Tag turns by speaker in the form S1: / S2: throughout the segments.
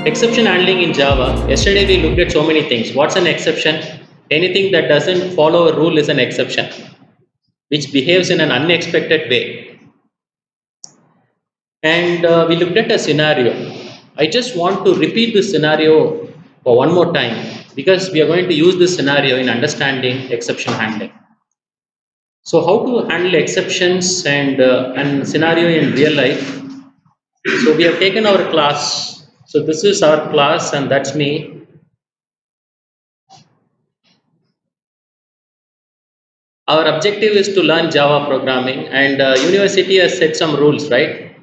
S1: Exception handling in Java. Yesterday we looked at so many things. What's an exception? Anything that doesn't follow a rule is an exception, which behaves in an unexpected way. And we looked at a scenario. I just want to repeat this scenario for one more time because we are going to use this scenario in understanding exception handling. So, how to handle exceptions and scenario in real life? So, we have taken our class. So, this is our class, and that's me. Our objective is to learn Java programming, and university has set some rules, right?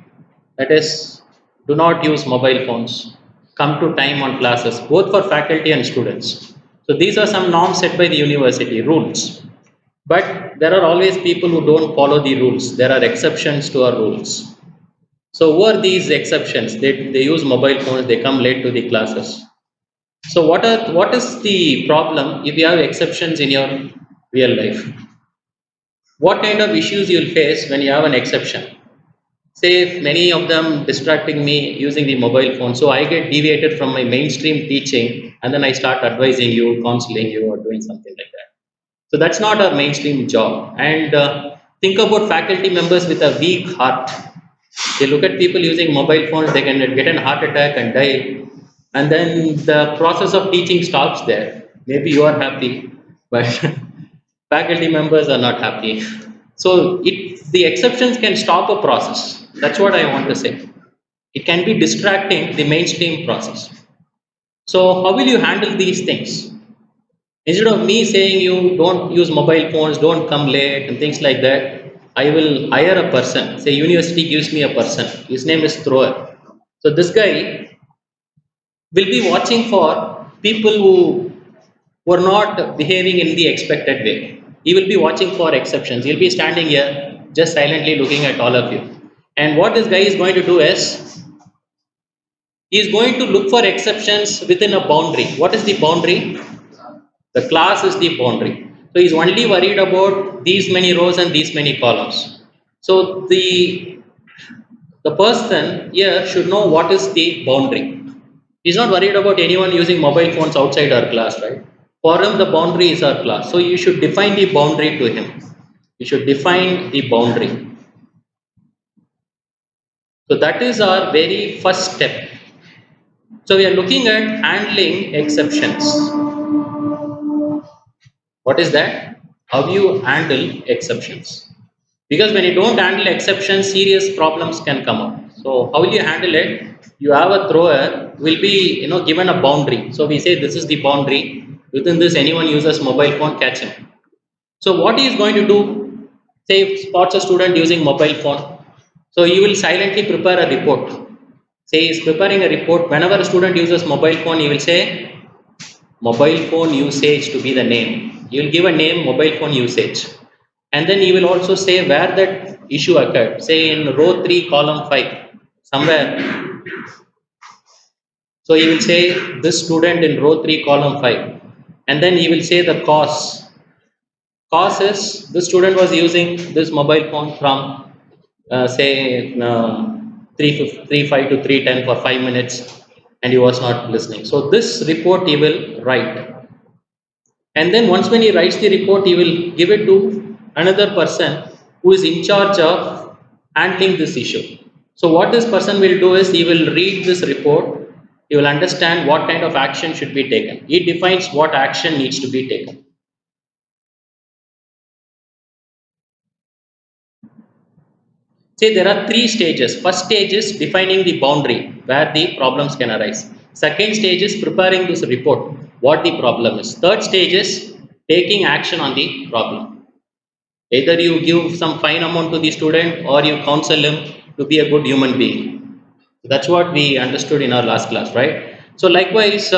S1: That is, do not use mobile phones, come to time on classes, both for faculty and students. So these are some norms set by the university, rules. But there are always people who don't follow the rules. There are exceptions to our rules. So who are these exceptions? They use mobile phones, they come late to the classes. So what is the problem if you have exceptions in your real life? What kind of issues you will face when you have an exception? Say if many of them distracting me using the mobile phone, so I get deviated from my mainstream teaching and then I start advising you, counseling you, or doing something like that. So that's not our mainstream job. And think about faculty members with a weak heart. They look at people using mobile phones, they can get a heart attack and die. And then the process of teaching stops there. Maybe you are happy, but faculty members are not happy. So the exceptions can stop a process. That's what I want to say. It can be distracting the mainstream process. So how will you handle these things? Instead of me saying you don't use mobile phones, don't come late and things like that, I will hire a person. Say university gives me a person. His name is Thrower. So this guy will be watching for people who were not behaving in the expected way. He will be watching for exceptions. He'll be standing here just silently looking at all of you. And what this guy is going to do is he is going to look for exceptions within a boundary. What is the boundary? The class is the boundary. So he's only worried about these many rows and these many columns. So the person here should know what is the boundary. He's not worried about anyone using mobile phones outside our class, right? For him, the boundary is our class. So you should define the boundary to him. You should define the boundary. So that is our very first step. So we are looking at handling exceptions. What is that? How you handle exceptions. Because when you don't handle exceptions, serious problems can come up. So how will you handle it? You have a thrower will be given a boundary. So we say this is the boundary. Within this, anyone uses mobile phone, catch him. So what he is going to do? Say if spots a student using mobile phone. So you will silently prepare a report. Say he is preparing a report. Whenever a student uses mobile phone, he will say mobile phone usage to be the name. You will give a name mobile phone usage. And then you will also say where that issue occurred. Say in row 3, column 5, somewhere. So you will say this student in row 3, column 5. And then you will say the cause. Cause is this student was using this mobile phone from say 3:5 to 3:10 for 5 minutes and he was not listening. So this report he will write. And then once when he writes the report, he will give it to another person who is in charge of handling this issue. So what this person will do is he will read this report, he will understand what kind of action should be taken. He defines what action needs to be taken. See, there are three stages. First stage is defining the boundary where the problems can arise. Second stage is preparing this report, what the problem is. Third stage is taking action on the problem. Either you give some fine amount to the student or you counsel him to be a good human being. That's what we understood in our last class, right? So likewise,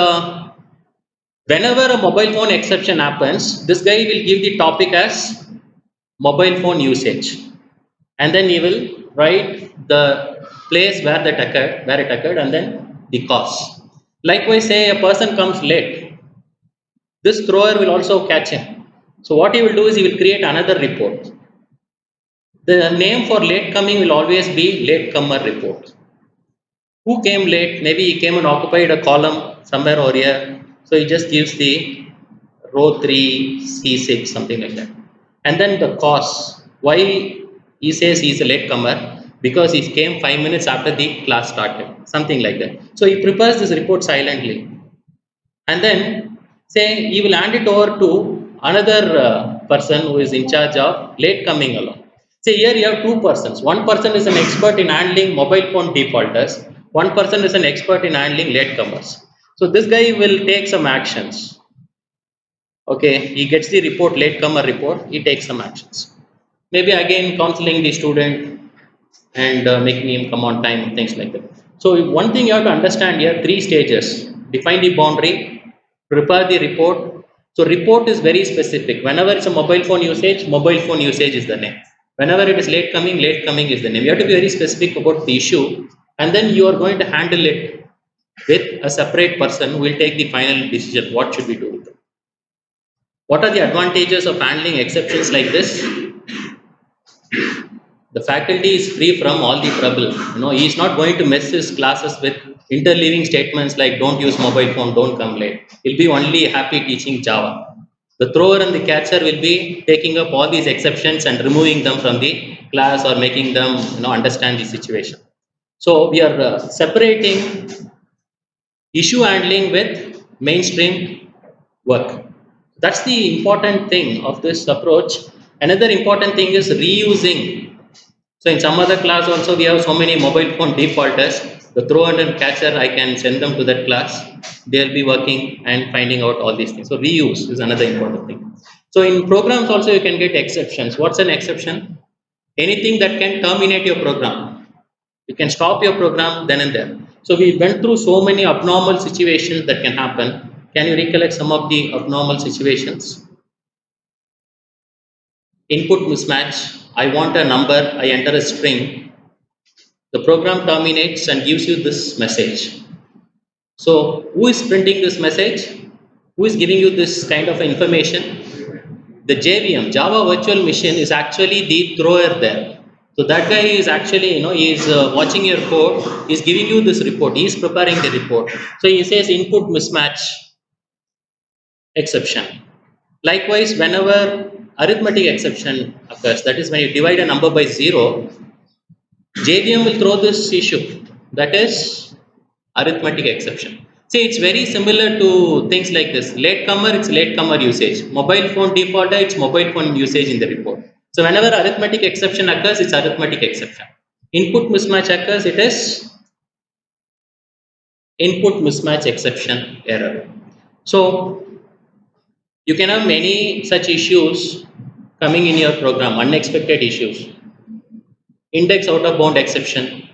S1: whenever a mobile phone exception happens, this guy will give the topic as mobile phone usage, and then he will write the place where it occurred, and then the cause. Likewise, say a person comes late, this thrower will also catch him. So what he will do is he will create another report. The name for late coming will always be late comer report. Who came late? Maybe he came and occupied a column somewhere over here. So he just gives the row 3, C6, something like that. And then the cause. Why he says he's a latecomer? Because he came 5 minutes after the class started, something like that. So he prepares this report silently. And then say he will hand it over to another person who is in charge of late coming along. Say here you have two persons. One person is an expert in handling mobile phone defaulters. One person is an expert in handling latecomers. So this guy will take some actions. Okay, he gets the report, latecomer report. He takes some actions. Maybe again counseling the student and making him come on time, things like that. So one thing you have to understand here, three stages: define the boundary, prepare the report. So report is very specific. Whenever it's a mobile phone usage is the name. Whenever it is late coming is the name. You have to be very specific about the issue, and then you are going to handle it with a separate person who will take the final decision. What should we do with it? What are the advantages of handling exceptions like this? The faculty is free from all the trouble. He is not going to mess his classes with interleaving statements like don't use mobile phone, don't come late. He'll be only happy teaching Java. The thrower and the catcher will be taking up all these exceptions and removing them from the class or making them understand the situation. So we are separating issue handling with mainstream work. That's the important thing of this approach. Another important thing is reusing. So in some other class also we have so many mobile phone defaulters. The thrower and catcher, I can send them to that class. They'll be working and finding out all these things. So reuse is another important thing. So in programs also you can get exceptions. What's an exception? Anything that can terminate your program. You can stop your program then and there. So we went through so many abnormal situations that can happen. Can you recollect some of the abnormal situations? Input mismatch. I want a number, I enter a string. The program terminates and gives you this message. So who is printing this message? Who is giving you this kind of information? The JVM, Java Virtual Machine, is actually the thrower there. So that guy is actually, he is watching your code, he is giving you this report, he is preparing the report. So he says input mismatch exception. Likewise, whenever arithmetic exception occurs, that is when you divide a number by 0, JVM will throw this issue, that is arithmetic exception. See, it's very similar to things like this. Latecomer, it's latecomer usage. Mobile phone defaulter, it's mobile phone usage in the report. So whenever arithmetic exception occurs, it's arithmetic exception. Input mismatch occurs, it is input mismatch exception error. So you can have many such issues coming in your program, unexpected issues. Index out of bound exception,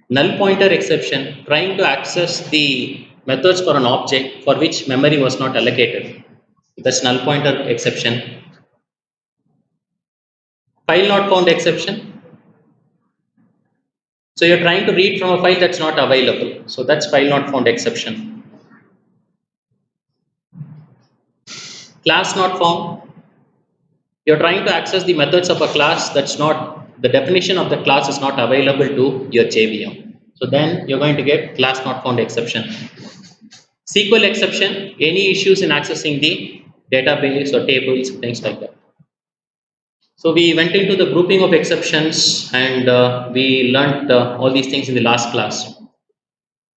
S1: null pointer exception, trying to access the methods for an object for which memory was not allocated. That's null pointer exception. File not found exception. So you're trying to read from a file that's not available. So that's file not found exception. Class not found. You're trying to access the methods of a class that's not, the definition of the class is not available to your JVM. So then you're going to get class not found exception. SQL exception, any issues in accessing the database or tables, things like that. So we went into the grouping of exceptions and we learned all these things in the last class.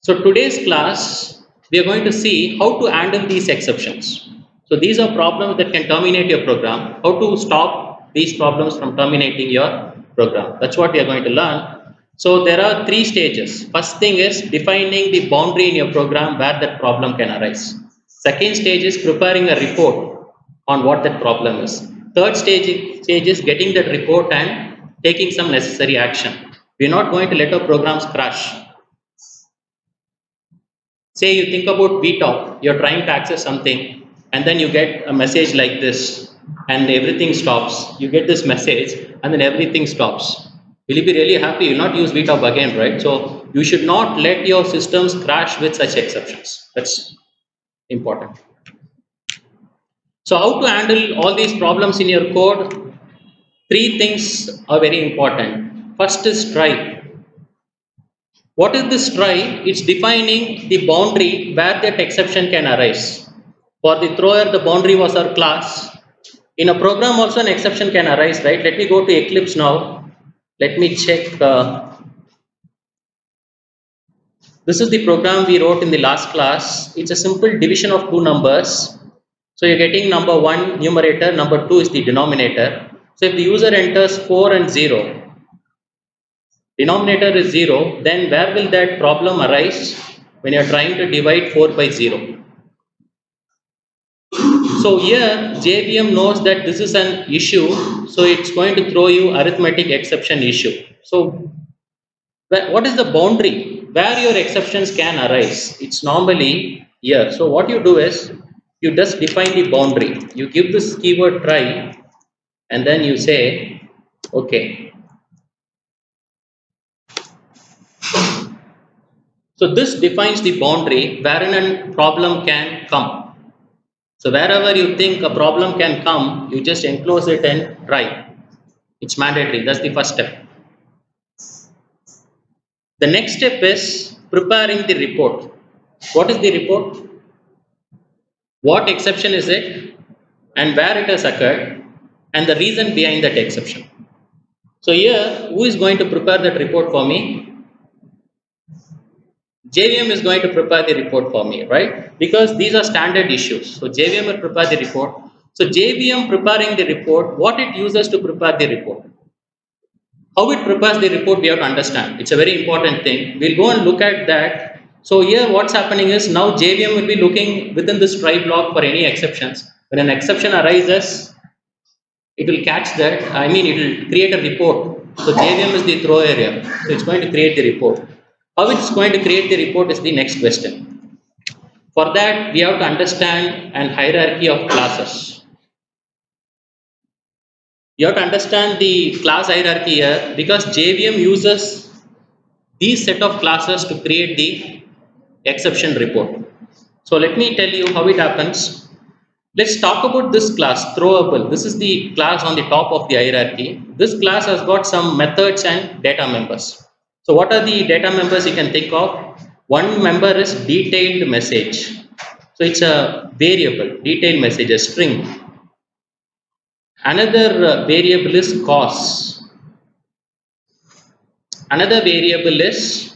S1: So today's class, we are going to see how to handle these exceptions. So these are problems that can terminate your program. How to stop these problems from terminating your program. That's what we are going to learn. So there are three stages. First thing is defining the boundary in your program where that problem can arise. Second stage is preparing a report on what that problem is. Third stage is getting that report and taking some necessary action. We're not going to let our programs crash. Say you think about VTalk, you're trying to access something and then you get a message like this and everything stops. You get this message and then everything stops. Will you be really happy? You'll not use VTalk again, right? So you should not let your systems crash with such exceptions. That's important. So how to handle all these problems in your code? Three things are very important. First is try. What is this try? It's defining the boundary where that exception can arise. For the thrower, the boundary was our class. In a program also an exception can arise, right? Let me go to Eclipse now. Let me check. This is the program we wrote in the last class. It's a simple division of two numbers. So you're getting number 1 numerator, number 2 is the denominator. So if the user enters 4 and 0, denominator is 0, then where will that problem arise when you're trying to divide 4 by 0? So here JVM knows that this is an issue, so it's going to throw you arithmetic exception issue. So what is the boundary where your exceptions can arise? It's normally here. So what you do is you just define the boundary. You give this keyword try and then you say, okay. So this defines the boundary wherein a problem can come. So wherever you think a problem can come, you just enclose it and try. It's mandatory. That's the first step. The next step is preparing the report. What is the report? What exception is it? And where it has occurred? And the reason behind that exception. So here, who is going to prepare that report for me? JVM is going to prepare the report for me, right? Because these are standard issues. So JVM will prepare the report. So JVM preparing the report, what it uses to prepare the report? How it prepares the report, we have to understand. It's a very important thing. We'll go and look at that. So here what's happening is now JVM will be looking within this try block for any exceptions. When an exception arises, it will catch that. I mean, it will create a report. So JVM is the throw area. So it's going to create the report. How it's going to create the report is the next question. For that, we have to understand an hierarchy of classes. You have to understand the class hierarchy here because JVM uses these set of classes to create the exception report. So let me tell you how it happens. Let's talk about this class, throwable. This is the class on the top of the hierarchy. This class has got some methods and data members. So what are the data members you can think of? One member is detailed message. So it's a variable, detailed message, a string. Another variable is cost. Another variable is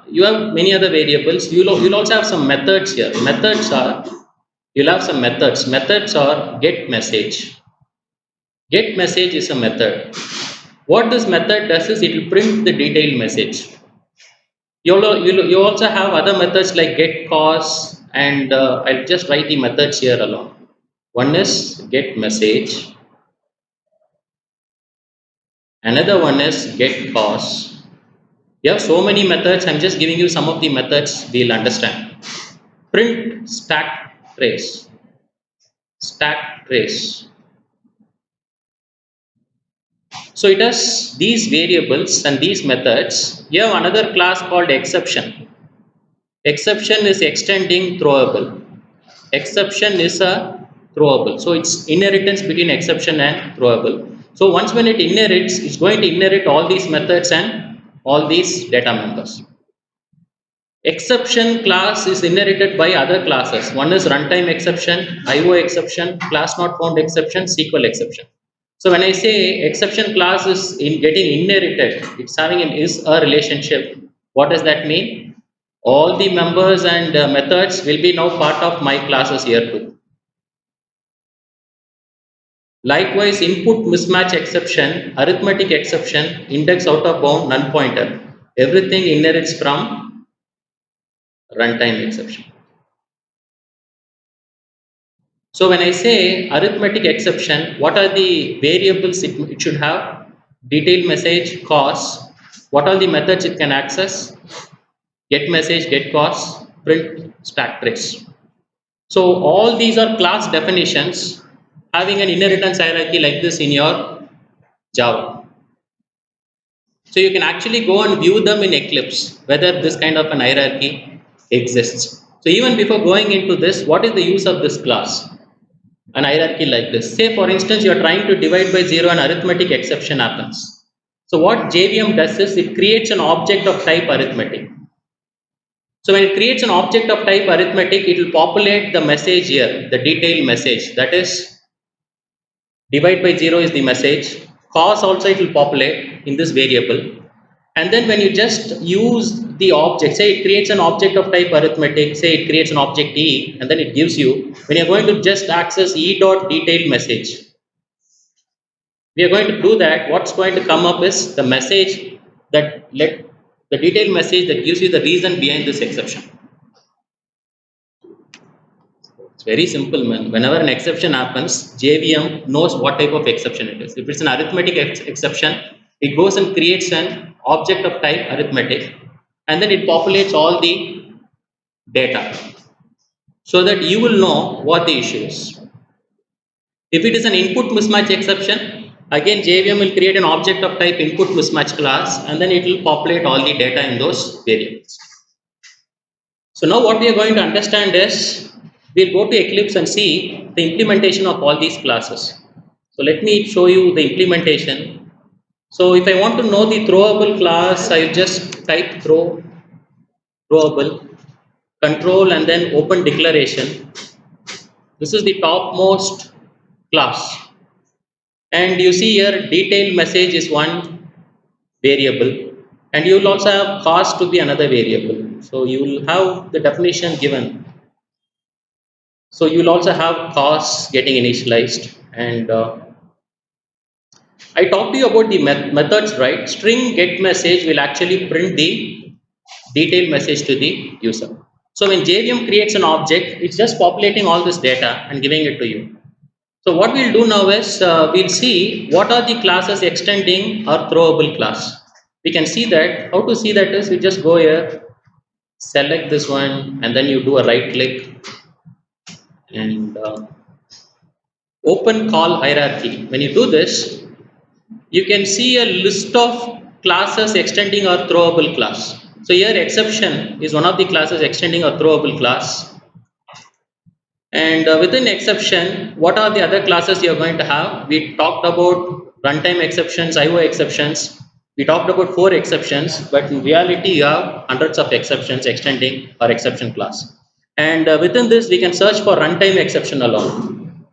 S1: you have many other variables. You'll also have some methods here. Methods are you'll have some methods. Methods are get message. Get message is a method. What this method does is it will print the detailed message. You also have other methods like get cost and I'll just write the methods here alone. One is get message. Another one is get cost. You have so many methods. I'm just giving you some of the methods we'll understand. Print stack trace. Stack trace. So it has these variables and these methods. You have another class called exception. Exception is extending throwable. Exception is a throwable. So it's inheritance between exception and throwable. So once when it inherits, it's going to inherit all these methods and all these data members. Exception class is inherited by other classes. One is runtime exception, IO exception, class not found exception, SQL exception. So when I say exception class is in getting inherited, it's having an is a relationship. What does that mean? All the members and methods will be now part of my classes here too. Likewise, input mismatch exception, arithmetic exception, index out of bound, null pointer. Everything inherits from runtime exception. So when I say arithmetic exception, what are the variables it should have? Detailed message, cost. What are the methods it can access? Get message, get cost, print, stack trace. So all these are class definitions having an inheritance hierarchy like this in your Java. So you can actually go and view them in Eclipse, whether this kind of an hierarchy exists. So even before going into this, what is the use of this class? An hierarchy like this. Say for instance, you are trying to divide by 0 and arithmetic exception happens. So what JVM does is it creates an object of type arithmetic. So when it creates an object of type arithmetic, it will populate the message here, the detailed message. That is, divide by 0 is the message. Cos also it will populate in this variable. And then when you just use the object, say it creates an object of type arithmetic, say it creates an object E, and then it gives you, when you're going to just access E dot detailed message, we are going to do that. What's going to come up is the message the detailed message that gives you the reason behind this exception. It's very simple, man. Whenever an exception happens, JVM knows what type of exception it is. If it's an arithmetic exception, it goes and creates an object of type arithmetic, and then it populates all the data so that you will know what the issue is. If it is an input mismatch exception, again JVM will create an object of type input mismatch class, and then it will populate all the data in those variables. So now what we are going to understand is, we'll go to Eclipse and see the implementation of all these classes. So let me show you the implementation. So if I want to know the throwable class, I just type throwable, control, and then open declaration. This is the topmost class. And you see here detailed message is one variable, and you will also have cost to be another variable. So you will have the definition given. So you will also have costs getting initialized, and I talked to you about the methods, right? String get message will actually print the detailed message to the user. So when JVM creates an object, it's just populating all this data and giving it to you. So what we'll do now is we'll see what are the classes extending our throwable class. We can see that. How to see that is, you just go here, select this one, and then you do a right click and open call hierarchy. When you do this, you can see a list of classes extending our throwable class. So here exception is one of the classes extending our throwable class. And within exception, what are the other classes you are going to have? We talked about runtime exceptions, IO exceptions. We talked about 4 exceptions, but in reality you have hundreds of exceptions extending our exception class. And within this, we can search for runtime exception alone.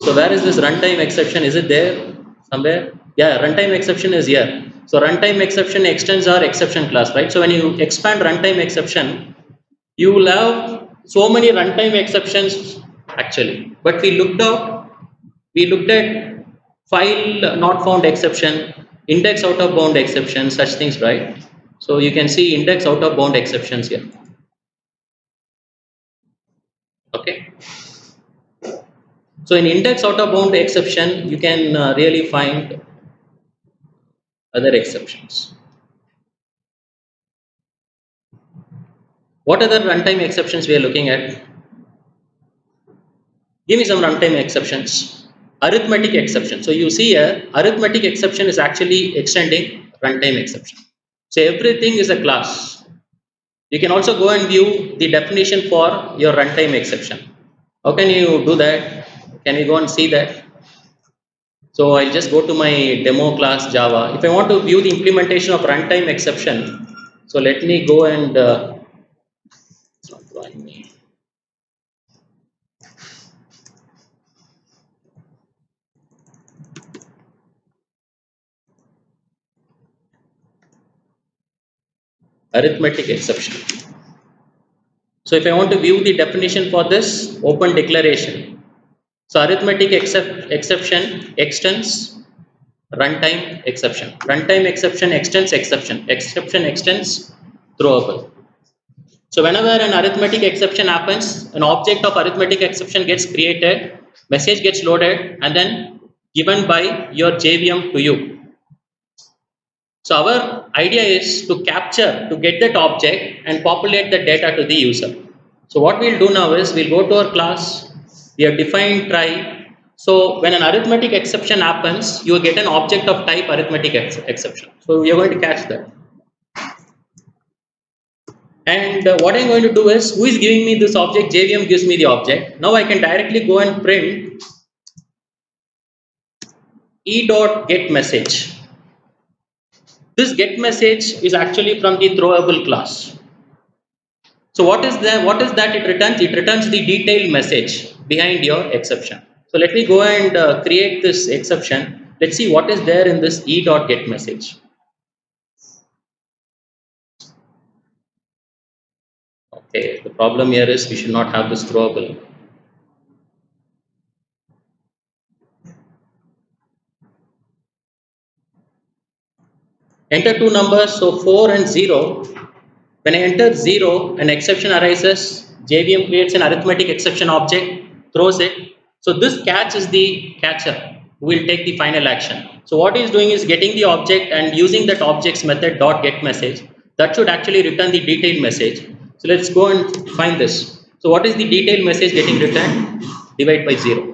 S1: So where is this runtime exception? Is it there somewhere? Yeah, runtime exception is here. So runtime exception extends our exception class, right? So when you expand runtime exception, you will have so many runtime exceptions actually. But we looked at file not found exception, index out of bound exception, such things, right? So you can see index out of bound exceptions here. Okay. So in index out of bound exception, you can really find other exceptions. What other runtime exceptions we are looking at? Give me some runtime exceptions. Arithmetic exception. So you see here, arithmetic exception is actually extending runtime exception. So everything is a class. You can also go and view the definition for your runtime exception. How can you do that? Can we go and see that? So I'll just go to my demo class Java. If I want to view the implementation of runtime exception, so let me go and it's not drawing me. Arithmetic exception. So if I want to view the definition for this, open declaration. So arithmetic exception extends runtime exception. Runtime exception extends exception. Exception extends throwable. So whenever an arithmetic exception happens, an object of arithmetic exception gets created, message gets loaded, and then given by your JVM to you. So our idea is to capture, to get that object and populate the data to the user. So what we'll do now is we'll go to our class, we have defined try. So when an arithmetic exception happens, you will get an object of type arithmetic exception. So we are going to catch that. And what I'm going to do is, who is giving me this object? JVM gives me the object. Now I can directly go and print e dot get message. This get message is actually from the throwable class. So what is that? What is that it returns? It returns the detailed message behind your exception. So let me go and create this exception. Let's see what is there in this e.get message. Okay, the problem here is we should not have this throwable. Enter two numbers, so 4 and 0. When I enter 0, an exception arises. JVM creates an arithmetic exception object, throws it. So this catch is the catcher who will take the final action. So what he is doing is getting the object and using that object's method dot get message. That should actually return the detailed message. So let's go and find this. So what is the detailed message getting returned? Divide by 0.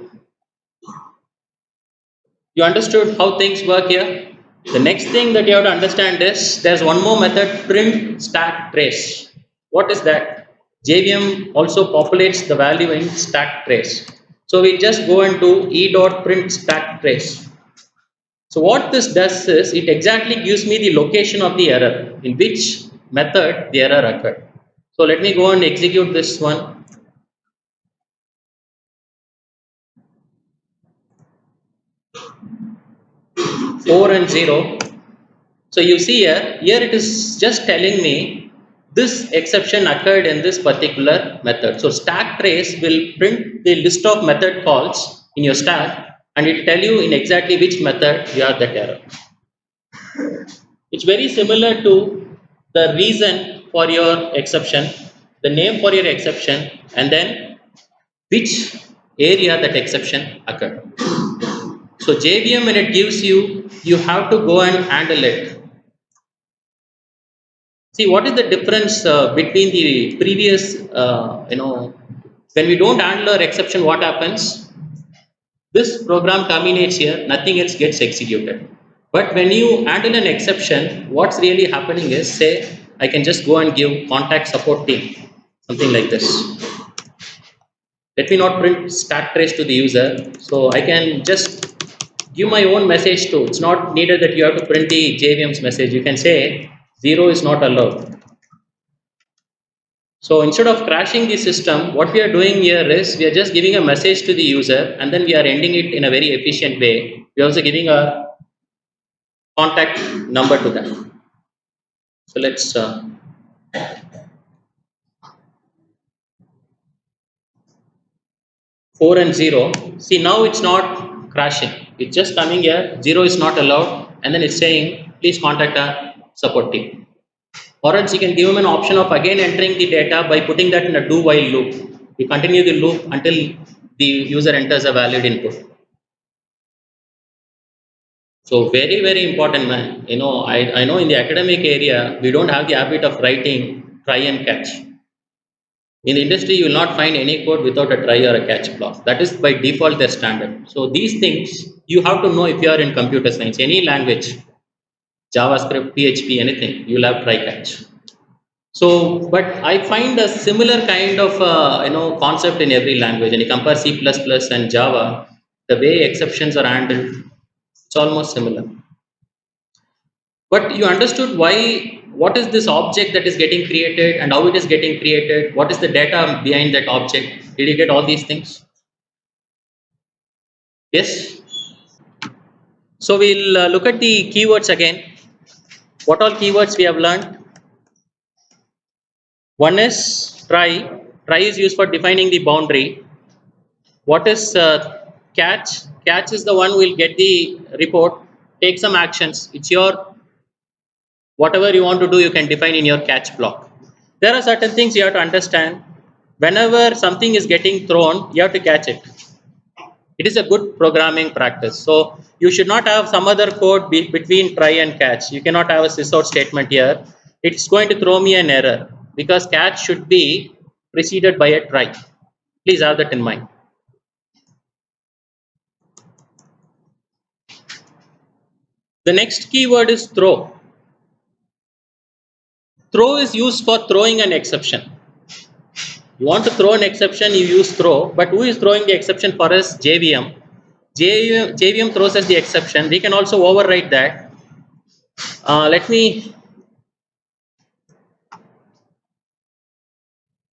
S1: You understood how things work here? The next thing that you have to understand is there's one more method, print stack trace. What is that? JVM also populates the value in stack trace. So we just go and do e.print stack trace. So what this does is it exactly gives me the location of the error, in which method the error occurred. So let me go and execute this one. 4 and 0. So you see here it is just telling me this exception occurred in this particular method. So stack trace will print the list of method calls in your stack and it will tell you in exactly which method you have that error. It's very similar to the reason for your exception, the name for your exception, and then which area that exception occurred. So JVM when it gives you, you have to go and handle it. See, what is the difference between the previous, when we don't handle our exception, what happens? This program terminates here, nothing else gets executed. But when you handle an exception, what's really happening is, say, I can just go and give contact support team, something like this. Let me not print stack trace to the user. So I can just give my own message too. It's not needed that you have to print the JVM's message. You can say 0 is not allowed. So instead of crashing the system, what we are doing here is we are just giving a message to the user and then we are ending it in a very efficient way. We are also giving a contact number to them. So let's 4 and 0. See, now it's not crashing. It's just coming here. 0 is not allowed and then it's saying please contact our support team. Or else you can give them an option of again entering the data by putting that in a do while loop. You continue the loop until the user enters a valid input. So very, very important, man. I know in the academic area, we don't have the habit of writing try and catch. In the industry, you will not find any code without a try or a catch block. That is by default their standard. So these things you have to know if you are in computer science, any language, JavaScript, PHP, anything, you will have try catch. So, but I find a similar kind of concept in every language. And you compare C++ and Java, the way exceptions are handled, it's almost similar. But you understood why, what is this object that is getting created and how it is getting created? What is the data behind that object? Did you get all these things? Yes? So we'll look at the keywords again. What all keywords we have learned? One is try. Try is used for defining the boundary. What is catch? Catch is the one who will get the report, take some actions. It's your, whatever you want to do, you can define in your catch block. There are certain things you have to understand. Whenever something is getting thrown, you have to catch it. It is a good programming practice. So you should not have some other code between try and catch. You cannot have a sysout statement here. It's going to throw me an error because catch should be preceded by a try. Please have that in mind. The next keyword is throw. Throw is used for throwing an exception. You want to throw an exception, you use throw, but who is throwing the exception for us? JVM. JVM throws us the exception. We can also override that. Let me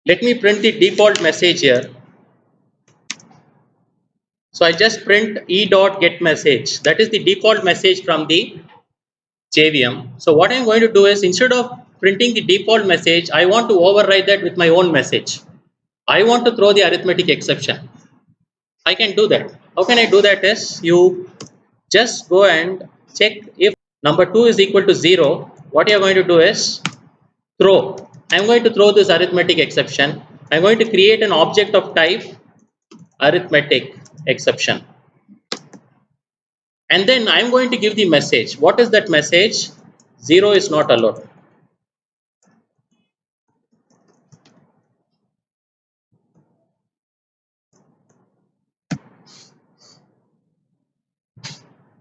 S1: print the default message here. So I just print e dot get message. That is the default message from the JVM. So what I'm going to do is, instead of printing the default message, I want to override that with my own message. I want to throw the arithmetic exception. I can do that. How can I do that is, you just go and check if number 2 is equal to 0. What you're going to do is throw. I'm going to throw this arithmetic exception. I'm going to create an object of type arithmetic exception. And then I'm going to give the message. What is that message? 0 is not allowed.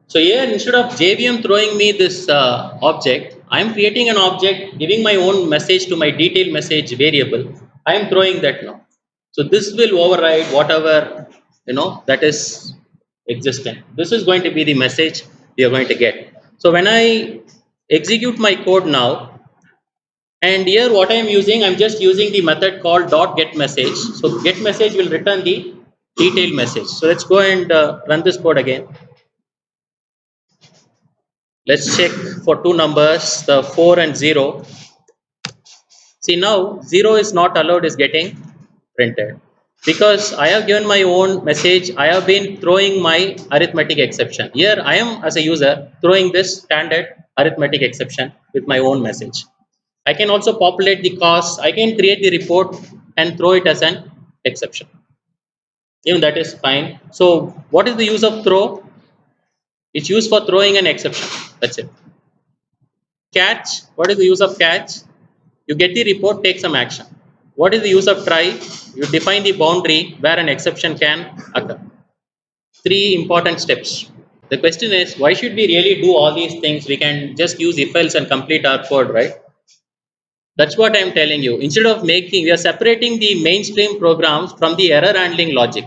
S1: So here, instead of JVM throwing me this object, I am creating an object, giving my own message to my detail message variable. I am throwing that now. So this will override whatever that is existent. This is going to be the message we are going to get. So when I execute my code now, and here what I am using, I am just using the method called dot get message. So get message will return the detail message. So let's go and run this code again. Let's check for two numbers, the 4 and 0. See, now 0 is not allowed is getting printed. Because I have given my own message, I have been throwing my arithmetic exception. Here I am, as a user, throwing this standard arithmetic exception with my own message. I can also populate the cause, I can create the report and throw it as an exception. Even that is fine. So what is the use of throw? It's used for throwing an exception. That's it. Catch, what is the use of catch? You get the report, take some action. What is the use of try? You define the boundary where an exception can occur. Three important steps. The question is, why should we really do all these things? We can just use if else and complete our code, right? That's what I'm telling you. Instead of we are separating the mainstream programs from the error handling logic.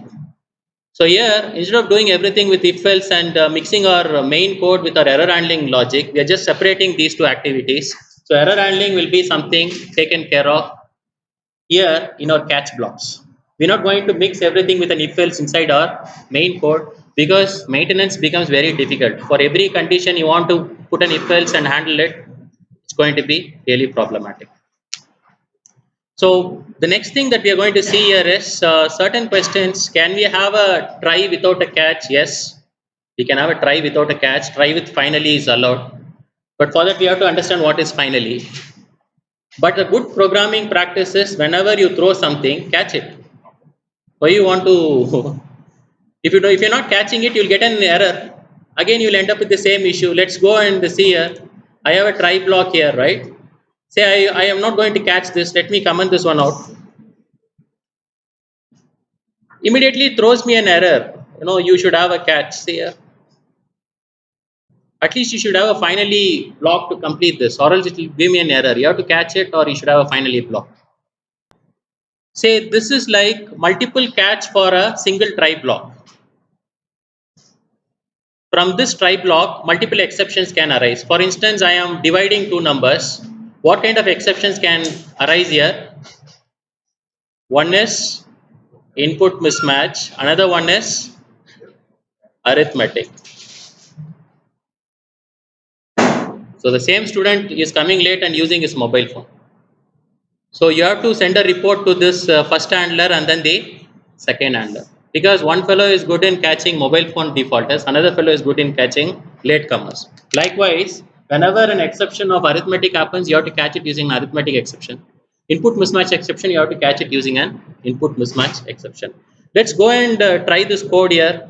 S1: So here, instead of doing everything with if else and mixing our main code with our error handling logic, we are just separating these two activities. So error handling will be something taken care of here in our catch blocks. We're not going to mix everything with an if else inside our main code, because maintenance becomes very difficult. For every condition you want to put an if else and handle it, it's going to be really problematic. So the next thing that we are going to see here is certain questions. Can we have a try without a catch? Yes, we can have a try without a catch. Try with finally is allowed. But for that we have to understand what is finally. But a good programming practice is, whenever you throw something, catch it. Why you want to if you're not catching it, you'll get an error. Again you'll end up with the same issue. Let's go and see here. I have a try block here, right? Say I am not going to catch this. Let me comment this one out. Immediately throws me an error. You should have a catch. See here. At least you should have a finally block to complete this, or else it will give me an error. You have to catch it, or you should have a finally block. Say this is like multiple catch for a single try block. From this try block, multiple exceptions can arise. For instance, I am dividing two numbers. What kind of exceptions can arise here? One is input mismatch, another one is arithmetic. So the same student is coming late and using his mobile phone. So you have to send a report to this first handler and then the second handler. Because one fellow is good in catching mobile phone defaulters, another fellow is good in catching latecomers. Likewise, whenever an exception of arithmetic happens, you have to catch it using an arithmetic exception. Input mismatch exception, you have to catch it using an input mismatch exception. Let's go and try this code here.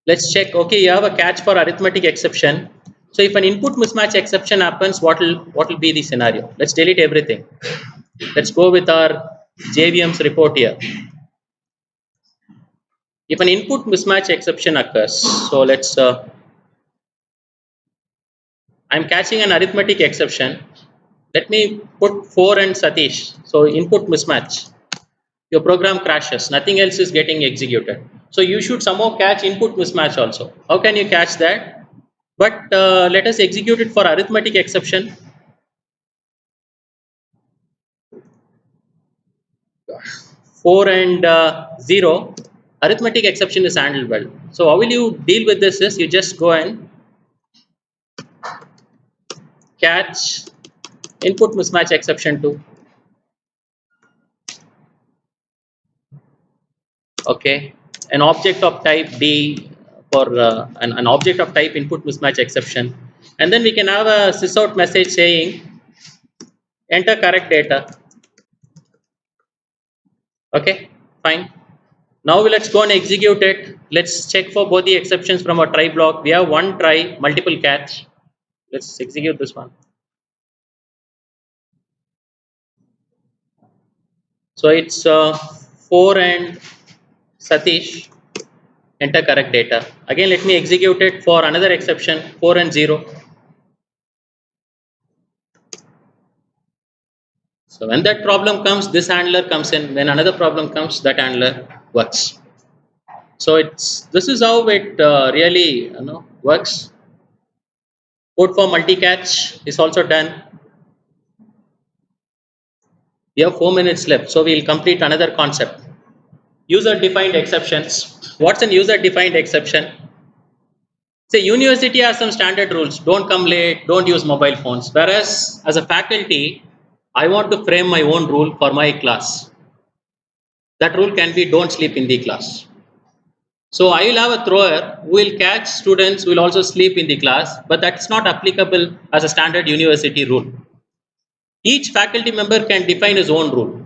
S1: Let's check. Okay, you have a catch for arithmetic exception. So if an input mismatch exception happens, what will be the scenario? Let's delete everything. Let's go with our JVM's report here. If an input mismatch exception occurs, so let's I'm catching an arithmetic exception. Let me put 4 and Satish. So input mismatch. Your program crashes. Nothing else is getting executed. So you should somehow catch input mismatch also. How can you catch that? But let us execute it for arithmetic exception. 4 and 0. Arithmetic exception is handled well. So how will you deal with this is you just go and catch input mismatch exception 2. Okay, an object of type D for an object of type input mismatch exception, and then we can have a sysout message saying enter correct data. Okay, fine. Now let's go and execute it. Let's check for both the exceptions from our try block. We have one try, multiple catch. Let's execute this one. So it's 4 and Satish, enter correct data. Again, let me execute it for another exception, 4 and 0. So when that problem comes, this handler comes in. When another problem comes, that handler works. So this is how it really works. Code for multi-catch is also done. We have 4 minutes left, so we'll complete another concept. User-defined exceptions. What's an user-defined exception? Say university has some standard rules. Don't come late. Don't use mobile phones. Whereas as a faculty, I want to frame my own rule for my class. That rule can be don't sleep in the class. So I will have a thrower who will catch students who will also sleep in the class, but that's not applicable as a standard university rule. Each faculty member can define his own rule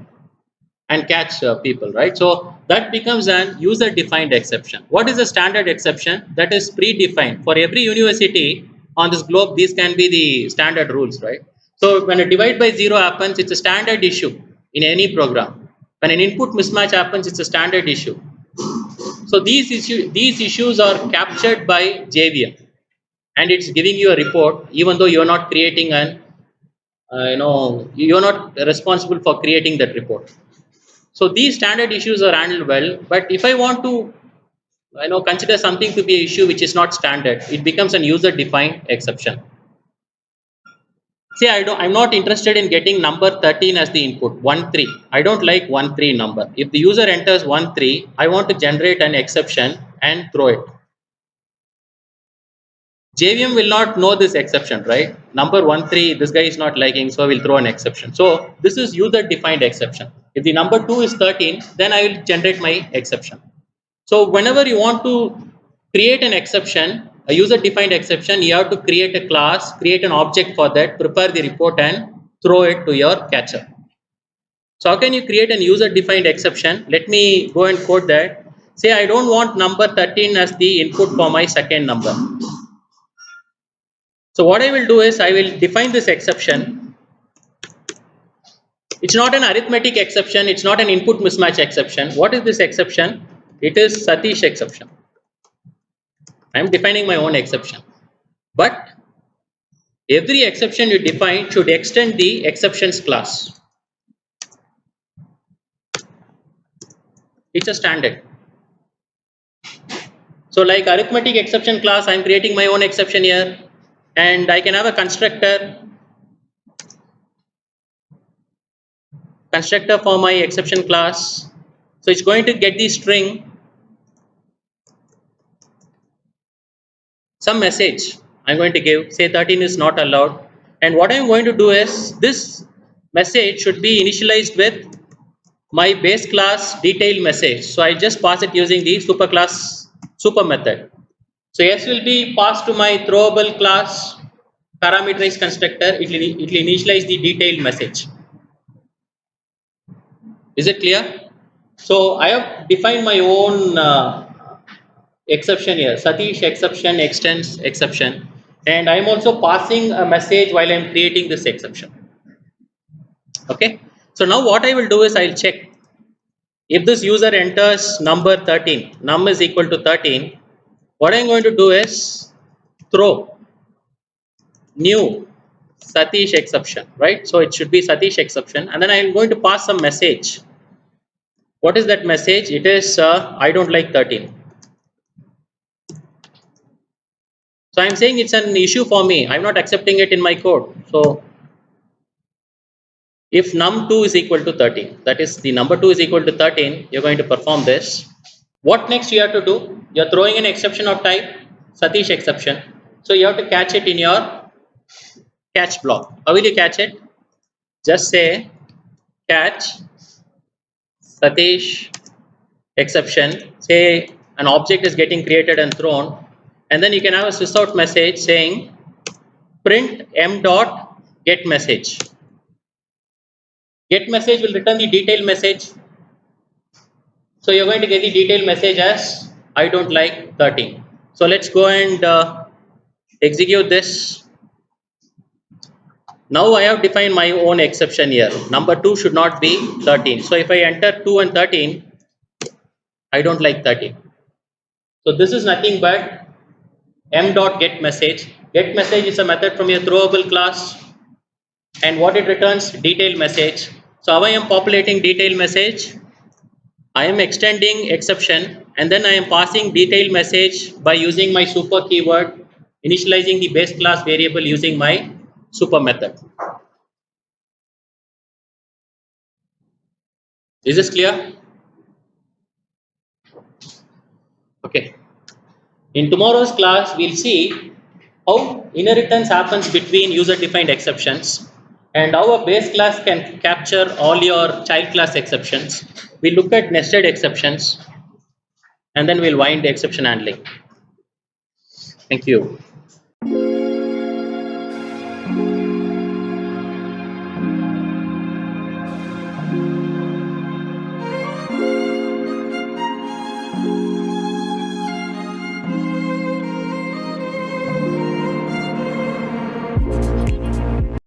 S1: and catch people, right? So that becomes an user defined exception. What is a standard exception? That is predefined for every university on this globe. These can be the standard rules, right? So when a divide by zero happens, it's a standard issue in any program. When an input mismatch happens, it's a standard issue. So these issues are captured by JVM, and it's giving you a report, even though you're not creating an you're not responsible for creating that report. So these standard issues are handled well, but if I want to consider something to be an issue which is not standard, it becomes an user defined exception. Say I'm not interested in getting number 13 as the input, 1 3. I don't like 1 3 number. If the user enters 1 3, I want to generate an exception and throw it. JVM will not know this exception, right? Number 1 3, this guy is not liking, so I will throw an exception. So this is user defined exception. If the number 2 is 13, then I will generate my exception. So whenever you want to create an exception, a user defined exception, you have to create a class, create an object for that, prepare the report and throw it to your catcher. So how can you create an user defined exception? Let me go and code that. Say I don't want number 13 as the input for my second number. So what I will do is I will define this exception. It's not an arithmetic exception. It's not an input mismatch exception. What is this exception? It is Satish exception. I am defining my own exception. But every exception you define should extend the exceptions class. It's a standard. So like arithmetic exception class, I am creating my own exception here, and I can have a constructor for my exception class. So it's going to get the string, some message I'm going to give, say 13 is not allowed. And what I'm going to do is this message should be initialized with my base class detail message. So I just pass it using the superclass super method. So S will be passed to my throwable class parameterized constructor. It will initialize the detailed message. Is it clear? So I have defined my own exception here. Satish exception extends exception, and I am also passing a message while I am creating this exception. Okay. So now what I will do is I will check if this user enters number 13, num is equal to 13. What I am going to do is throw new Satish exception, right? So it should be Satish exception, and then I am going to pass some message. What is that message? It is I don't like 13. So I'm saying it's an issue for me. I'm not accepting it in my code. So if num2 is equal to 13, that is the number 2 is equal to 13, you're going to perform this. What next you have to do? You're throwing an exception of type Satish exception. So you have to catch it in your catch block. How will you catch it? Just say catch Satish exception. Say an object is getting created and thrown, and then you can have a sysout message saying print m dot get message. Get message will return the detailed message. So you're going to get the detailed message as I don't like 13. So let's go and execute this. Now I have defined my own exception here. Number 2 should not be 13. So if I enter 2 and 13, I don't like 13. So this is nothing but m dot get message. Get message is a method from your throwable class, and what it returns detailed message. So how I am populating detailed message? I am extending exception and then I am passing detailed message by using my super keyword, initializing the base class variable using my super method. Is this clear? Okay. In tomorrow's class, we'll see how inheritance happens between user-defined exceptions and how a base class can capture all your child class exceptions. We'll look at nested exceptions and then we'll wind exception handling. Thank you.